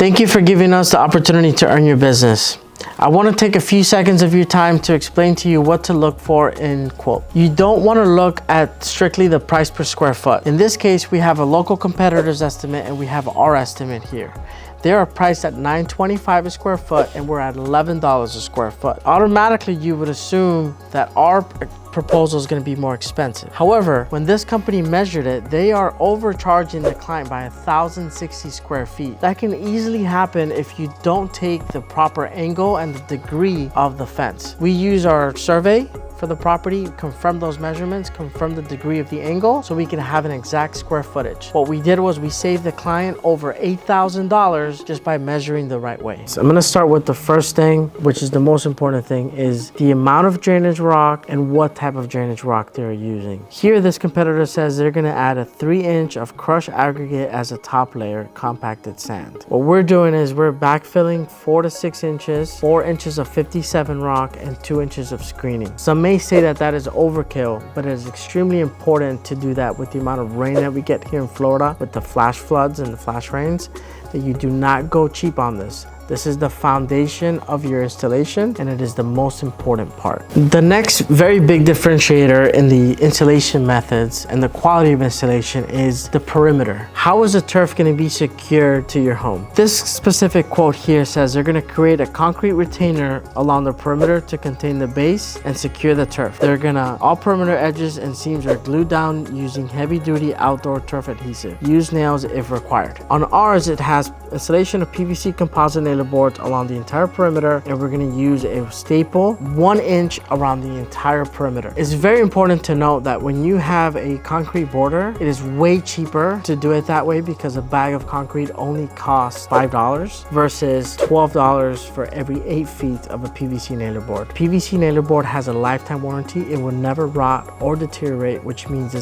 Thank you for giving us the opportunity to earn your business. I want to take a few seconds of your time to explain to you what to look for in quote. You don't want to look at strictly the price per square foot. In this case, we have a local competitor's estimate and we have our estimate here. They are priced at $9.25 a square foot and we're at $11 a square foot. Automatically, you would assume that our proposal is going to be more expensive. However, when this company measured it, they are overcharging the client by 1,060 square feet. That can easily happen if you don't take the proper angle and the degree of the fence. We use our survey for the property, confirm those measurements, confirm the degree of the angle so we can have an exact square footage. What we did was we saved the client over $8,000 just by measuring the right way. So I'm gonna start with the first thing, which is the most important thing, is the amount of drainage rock and what type of drainage rock they're using. Here, this competitor says they're gonna add a 3-inch of crushed aggregate as a top layer, compacted sand. What we're doing is we're backfilling 4 to 6 inches, 4 inches of 57 rock and 2 inches of screening. Some may say that that is overkill, but it is extremely important to do that with the amount of rain that we get here in Florida with the flash floods and the flash rains, that you do not go cheap on this. This is the foundation of your installation and it is the most important part. The next very big differentiator in the installation methods and the quality of installation is the perimeter. How is the turf going to be secured to your home? This specific quote here says they're going to create a concrete retainer along the perimeter to contain the base and secure the turf. All perimeter edges and seams are glued down using heavy duty outdoor turf adhesive. Use nails if required. On ours, it has installation of PVC composite nail boards along the entire perimeter, and we're going to use a staple 1 inch around the entire perimeter. It's very important to note that when you have a concrete border, it is way cheaper to do it that way because a bag of concrete only costs $5 versus $12 for every 8 feet of a PVC nailer board. PVC nailer board has a lifetime warranty. It will never rot or deteriorate, which means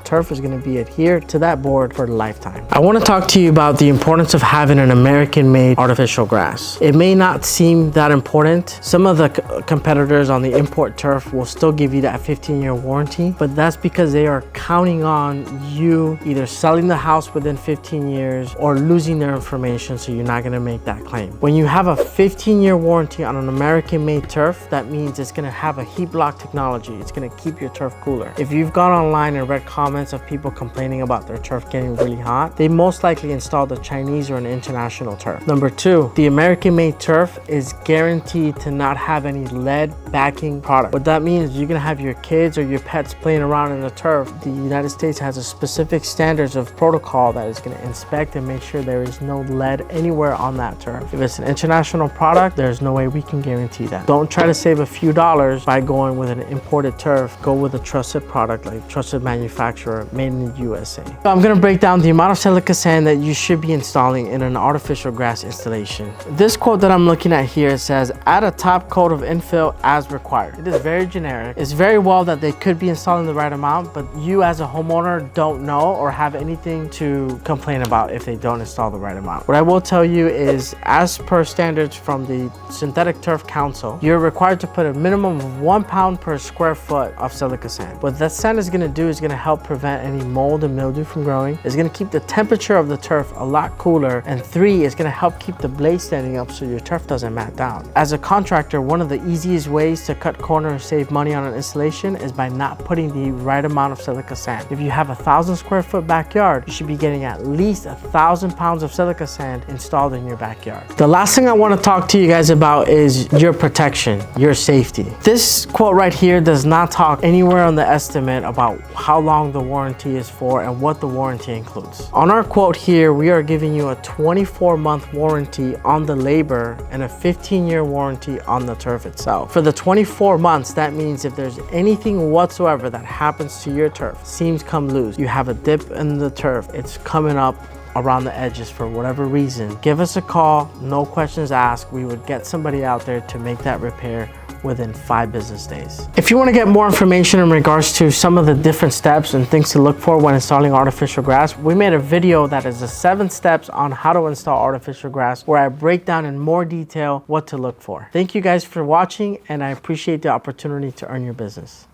turf is going to be adhered to that board for a lifetime. I want to talk to you about the importance of having an American-made artificial grass. It may not seem that important. Some of the competitors on the import turf will still give you that 15-year warranty, but that's because they are counting on you either selling the house within 15 years or losing their information, so you're not going to make that claim. When you have a 15-year warranty on an American-made turf, that means it's going to have a heat block technology. It's going to keep your turf cooler. If you've gone online and read comments of people complaining about their turf getting really hot, they most likely installed a Chinese or an international turf. Number 2, the American-made turf is guaranteed to not have any lead backing product. What that means is you're gonna have your kids or your pets playing around in the turf. The United States has a specific standards of protocol that is gonna inspect and make sure there is no lead anywhere on that turf. If it's an international product, there's no way we can guarantee that. Don't try to save a few dollars by going with an imported turf. Go with a trusted product, like trusted manufacturer, made in the USA. So I'm gonna break down the amount of silica sand that you should be installing in an artificial grass installation. This quote that I'm looking at here says, add a top coat of infill as required. It is very generic. It's very well that they could be installing the right amount, but you as a homeowner don't know or have anything to complain about if they don't install the right amount. What I will tell you is, as per standards from the Synthetic Turf Council, you're required to put a minimum of 1 pound per square foot of silica sand. What that sand is gonna do is gonna help prevent any mold and mildew from growing. It's gonna keep the temperature of the turf a lot cooler. And 3, it's gonna help keep the blade standing up so your turf doesn't mat down. As a contractor, one of the easiest ways to cut corners and save money on an installation is by not putting the right amount of silica sand. If you have a 1,000 square foot backyard, you should be getting at least 1,000 pounds of silica sand installed in your backyard. The last thing I want to talk to you guys about is your protection, your safety. This quote right here does not talk anywhere on the estimate about how long the warranty is for and what the warranty includes. On our quote here, we are giving you a 24-month warranty on the labor and a 15-year warranty on the turf itself. For the 24 months, that means if there's anything whatsoever that happens to your turf, seams come loose, you have a dip in the turf, it's coming up around the edges for whatever reason, give us a call, no questions asked. We would get somebody out there to make that repair within 5 business days. If you want to get more information in regards to some of the different steps and things to look for when installing artificial grass, we made a video that is the 7 steps on how to install artificial grass, where I break down in more detail what to look for. Thank you guys for watching, and I appreciate the opportunity to earn your business.